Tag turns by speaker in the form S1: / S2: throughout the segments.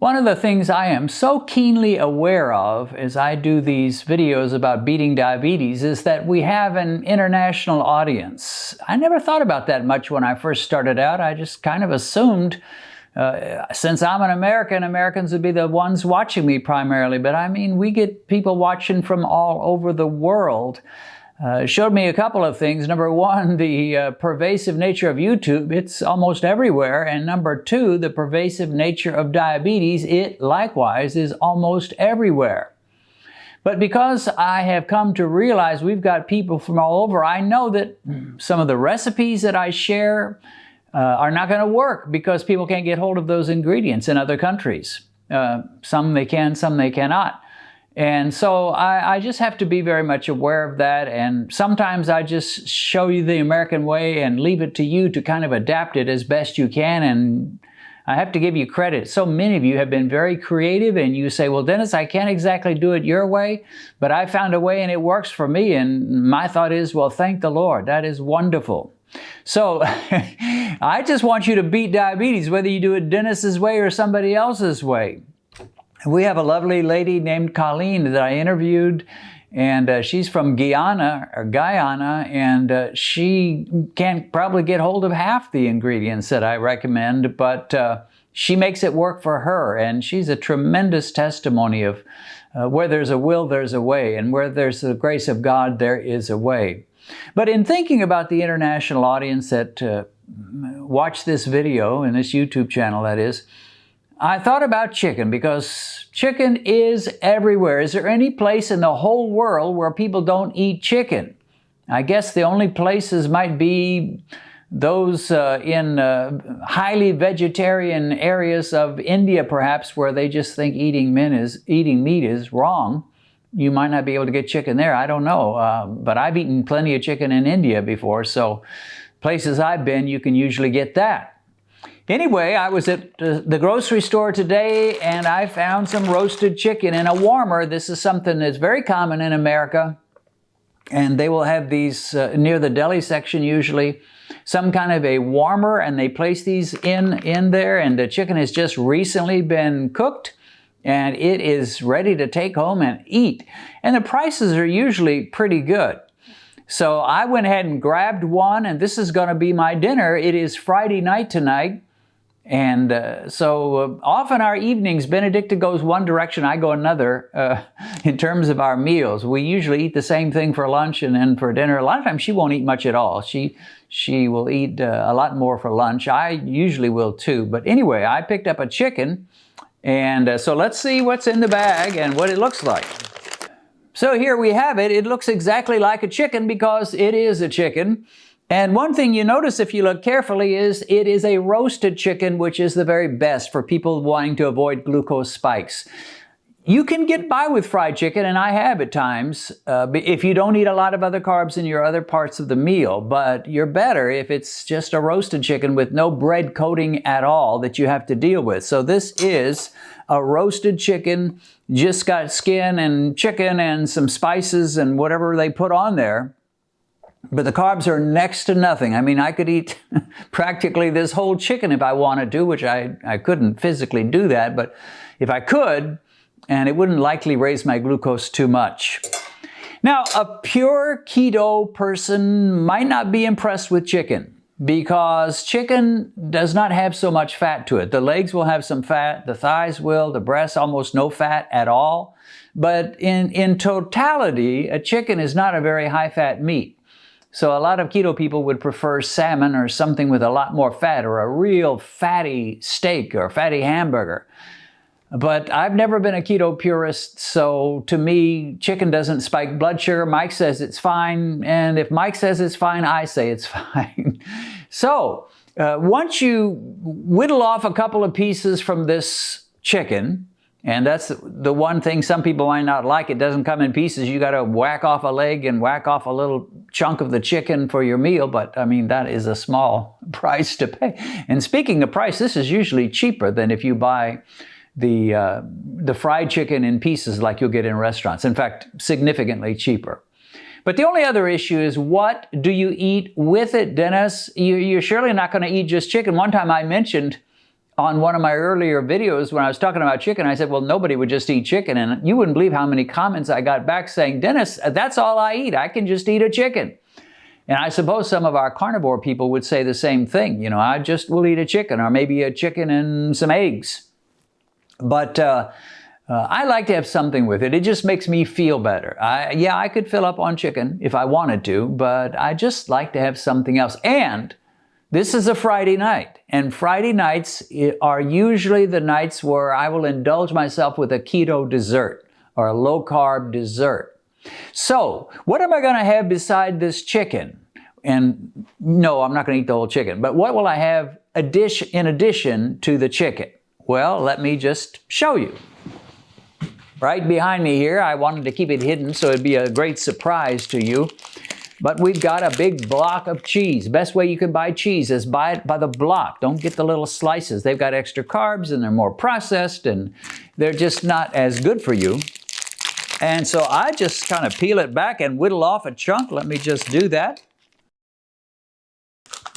S1: One of the things I am so keenly aware of as I do these videos about beating diabetes is that we have an international audience. I never thought about that much when I first started out. I just kind of assumed, since I'm an American, Americans would be the ones watching me primarily. But I mean, we get people watching from all over the world. Showed me a couple of things. Number one, the pervasive nature of YouTube. It's almost everywhere. And number two, the pervasive nature of diabetes. It likewise is almost everywhere. But because I have come to realize we've got people from all over, I know that some of the recipes that I share are not going to work because people can't get hold of those ingredients in other countries. Some they can, some they cannot. And so I just have to be very much aware of that. And sometimes I just show you the American way and leave it to you to kind of adapt it as best you can. And I have to give you credit. So many of you have been very creative and you say, well, Dennis, I can't exactly do it your way, but I found a way and it works for me. And my thought is, well, thank the Lord. That is wonderful. So I just want you to beat diabetes, whether you do it Dennis's way or somebody else's way. We have a lovely lady named Colleen that I interviewed, and she's from Guyana, and she can't probably get hold of half the ingredients that I recommend, but she makes it work for her, and she's a tremendous testimony of where there's a will, there's a way, and where there's the grace of God, there is a way. But in thinking about the international audience that watch this video, and this YouTube channel that is, I thought about chicken because chicken is everywhere. Is there any place in the whole world where people don't eat chicken? I guess the only places might be those in highly vegetarian areas of India, perhaps, where they just think eating meat is wrong. You might not be able to get chicken there. I don't know. But I've eaten plenty of chicken in India before, so places I've been, you can usually get that. Anyway, I was at the grocery store today and I found some roasted chicken in a warmer. This is something that's very common in America. And they will have these near the deli section usually, some kind of a warmer, and they place these in there, and the chicken has just recently been cooked and it is ready to take home and eat. And the prices are usually pretty good. So I went ahead and grabbed one, and this is going to be my dinner. It is Friday night tonight. And so often our evenings, Benedicta goes one direction, I go another in terms of our meals. We usually eat the same thing for lunch and then for dinner. A lot of times she won't eat much at all. She will eat a lot more for lunch. I usually will too. But anyway, I picked up a chicken, and so let's see what's in the bag and what it looks like. So here we have it. It looks exactly like a chicken because it is a chicken. And one thing you notice if you look carefully is it is a roasted chicken, which is the very best for people wanting to avoid glucose spikes. You can get by with fried chicken, and I have at times, if you don't eat a lot of other carbs in your other parts of the meal, but you're better if it's just a roasted chicken with no bread coating at all that you have to deal with. So this is a roasted chicken, just got skin and chicken and some spices and whatever they put on there. But the carbs are next to nothing. I mean, I could eat practically this whole chicken if I wanted to, which I couldn't physically do that. But if I could, and it wouldn't likely raise my glucose too much. Now, a pure keto person might not be impressed with chicken because chicken does not have so much fat to it. The legs will have some fat, the thighs will, the breasts almost no fat at all. But in totality, a chicken is not a very high-fat meat. So a lot of keto people would prefer salmon or something with a lot more fat, or a real fatty steak or fatty hamburger. But I've never been a keto purist, so to me, chicken doesn't spike blood sugar. Mike says it's fine, and if Mike says it's fine, I say it's fine. So once you whittle off a couple of pieces from this chicken, and that's the one thing some people might not like. It doesn't come in pieces. You got to whack off a leg and whack off a little chunk of the chicken for your meal. But I mean, that is a small price to pay. And speaking of price, this is usually cheaper than if you buy the fried chicken in pieces like you'll get in restaurants. In fact, significantly cheaper. But the only other issue is, what do you eat with it, Dennis? You're surely not going to eat just chicken. One time I mentioned on one of my earlier videos when I was talking about chicken, I said, well, nobody would just eat chicken. And you wouldn't believe how many comments I got back saying, Dennis, that's all I eat. I can just eat a chicken. And I suppose some of our carnivore people would say the same thing. You know, I just will eat a chicken, or maybe a chicken and some eggs. But I like to have something with it. It just makes me feel better. Yeah, I could fill up on chicken if I wanted to, but I just like to have something else. And this is a Friday night, and Friday nights are usually the nights where I will indulge myself with a keto dessert or a low-carb dessert. So, what am I going to have beside this chicken? And no, I'm not going to eat the whole chicken, but what will I have in addition to the chicken? Well, let me just show you. Right behind me here, I wanted to keep it hidden so it'd be a great surprise to you. But we've got a big block of cheese. Best way you can buy cheese is buy it by the block. Don't get the little slices. They've got extra carbs and they're more processed and they're just not as good for you. And so I just kind of peel it back and whittle off a chunk. Let me just do that.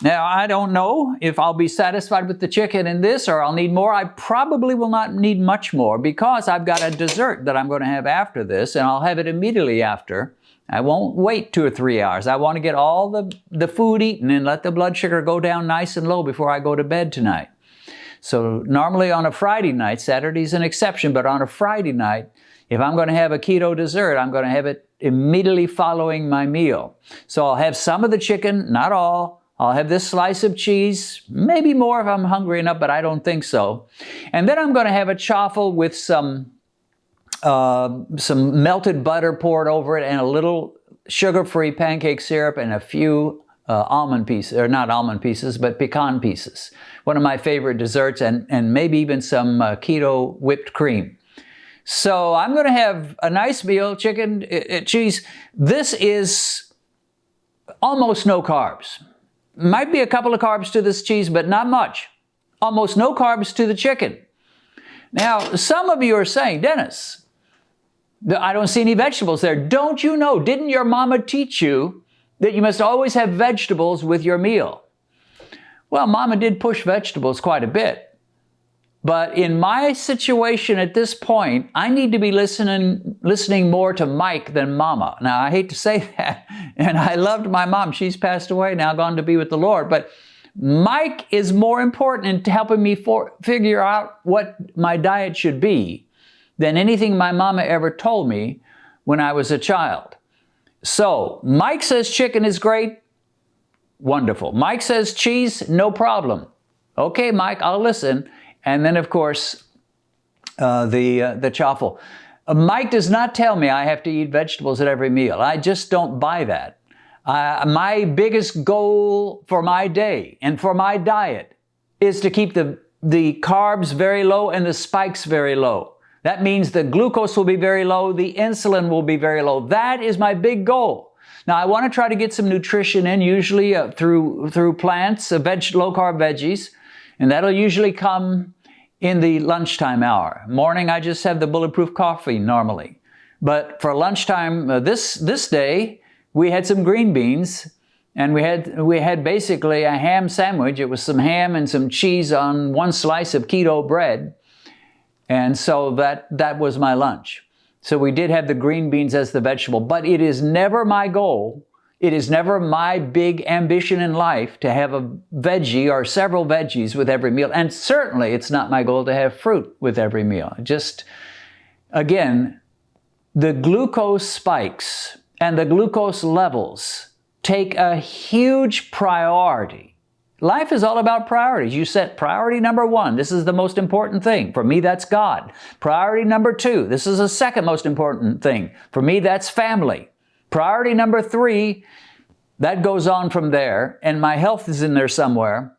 S1: Now, I don't know if I'll be satisfied with the chicken in this or I'll need more. I probably will not need much more because I've got a dessert that I'm going to have after this, and I'll have it immediately after. I won't wait 2 or 3 hours. I want to get all the food eaten and let the blood sugar go down nice and low before I go to bed tonight. So normally on a Friday night, Saturday's an exception, but on a Friday night, if I'm going to have a keto dessert, I'm going to have it immediately following my meal. So I'll have some of the chicken, not all. I'll have this slice of cheese, maybe more if I'm hungry enough, but I don't think so. And then I'm going to have a chaffle with some melted butter poured over it and a little sugar-free pancake syrup and a few almond pieces, or not almond pieces, but pecan pieces. One of my favorite desserts, and maybe even some keto whipped cream. So I'm going to have a nice meal, chicken, cheese. This is almost no carbs. Might be a couple of carbs to this cheese, but not much. Almost no carbs to the chicken. Now, some of you are saying, Dennis, I don't see any vegetables there. Don't you know? Didn't your mama teach you that you must always have vegetables with your meal? Well, mama did push vegetables quite a bit. But in my situation at this point, I need to be listening more to Mike than mama. Now, I hate to say that, and I loved my mom. She's passed away, now gone to be with the Lord. But Mike is more important in helping me figure out what my diet should be than anything my mama ever told me when I was a child. So, Mike says chicken is great. Wonderful. Mike says cheese, no problem. Okay, Mike, I'll listen. And then, of course, the chaffle. Mike does not tell me I have to eat vegetables at every meal. I just don't buy that. My biggest goal for my day and for my diet is to keep the carbs very low and the spikes very low. That means the glucose will be very low, the insulin will be very low. That is my big goal. Now, I want to try to get some nutrition in, usually through plants, low-carb veggies, and that'll usually come in the lunchtime hour. Morning, I just have the bulletproof coffee normally. But for lunchtime this day, we had some green beans, and we had basically a ham sandwich. It was some ham and some cheese on one slice of keto bread. And so that was my lunch. So we did have the green beans as the vegetable, but it is never my goal. It is never my big ambition in life to have a veggie or several veggies with every meal. And certainly it's not my goal to have fruit with every meal. Just, again, the glucose spikes and the glucose levels take a huge priority. Life is all about priorities. You set priority number 1. This is the most important thing. For me, that's God. Priority number 2. This is the second most important thing. For me, that's family. Priority number 3, that goes on from there, and my health is in there somewhere.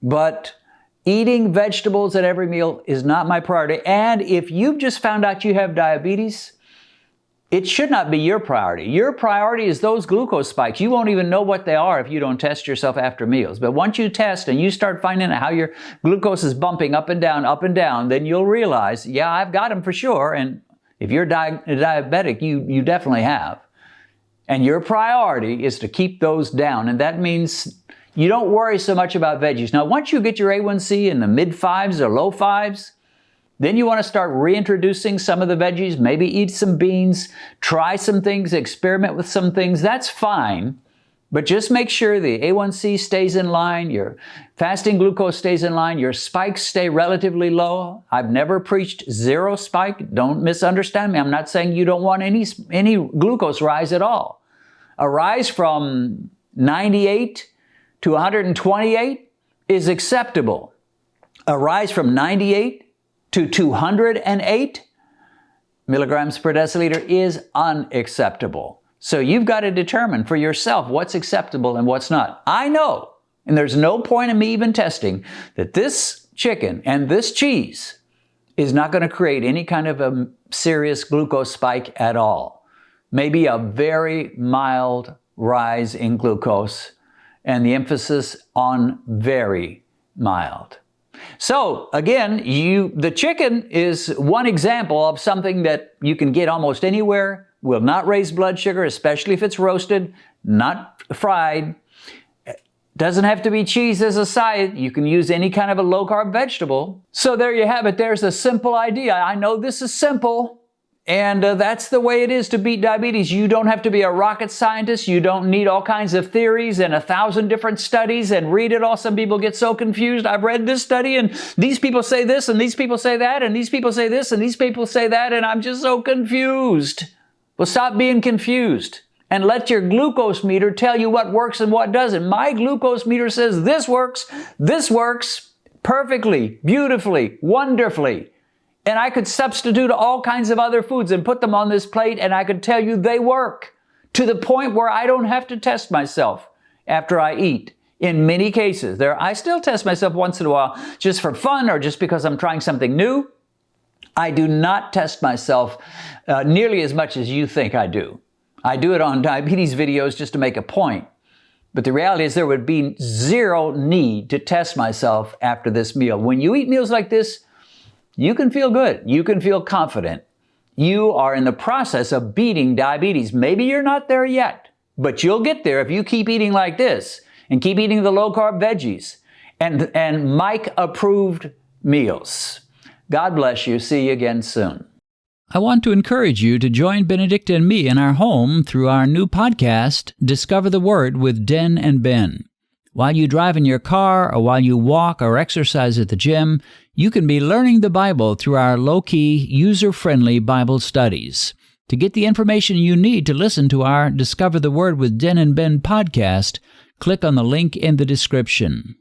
S1: But eating vegetables at every meal is not my priority. And if you've just found out you have diabetes, it should not be your priority. Your priority is those glucose spikes. You won't even know what they are if you don't test yourself after meals. But once you test and you start finding out how your glucose is bumping up and down, then you'll realize, yeah, I've got them for sure. And if you're diabetic, you definitely have. And your priority is to keep those down. And that means you don't worry so much about veggies. Now, once you get your A1C in the mid-5s or low 5s, then you want to start reintroducing some of the veggies, maybe eat some beans, try some things, experiment with some things. That's fine, but just make sure the A1C stays in line, your fasting glucose stays in line, your spikes stay relatively low. I've never preached zero spike. Don't misunderstand me. I'm not saying you don't want any glucose rise at all. A rise from 98 to 128 is acceptable. A rise from 98 to 208 milligrams per deciliter is unacceptable. So you've got to determine for yourself what's acceptable and what's not. I know, and there's no point in me even testing, that this chicken and this cheese is not going to create any kind of a serious glucose spike at all. Maybe a very mild rise in glucose, and the emphasis on very mild. So again, the chicken is one example of something that you can get almost anywhere, will not raise blood sugar, especially if it's roasted, not fried. Doesn't have to be cheese as a side. You can use any kind of a low-carb vegetable. So there you have it. There's a simple idea. I know this is simple, and that's the way it is to beat diabetes. You don't have to be a rocket scientist. You don't need all kinds of theories and 1,000 different studies and read it all. Some people get so confused. I've read this study, and these people say this, and these people say that, and these people say this, and these people say that, and I'm just so confused. Well, stop being confused and let your glucose meter tell you what works and what doesn't. My glucose meter says this works perfectly, beautifully, wonderfully. And I could substitute all kinds of other foods and put them on this plate, and I could tell you they work to the point where I don't have to test myself after I eat. In many cases, I still test myself once in a while just for fun or just because I'm trying something new. I do not test myself nearly as much as you think I do. I do it on diabetes videos just to make a point. But the reality is there would be zero need to test myself after this meal. When you eat meals like this, you can feel good. You can feel confident. You are in the process of beating diabetes. Maybe you're not there yet, but you'll get there if you keep eating like this and keep eating the low-carb veggies and Mike-approved meals. God bless you. See you again soon. I want to encourage you to join Benedict and me in our home through our new podcast, Discover the Word with Den and Ben. While you drive in your car or while you walk or exercise at the gym, you can be learning the Bible through our low-key, user-friendly Bible studies. To get the information you need to listen to our Discover the Word with Den and Ben podcast, click on the link in the description.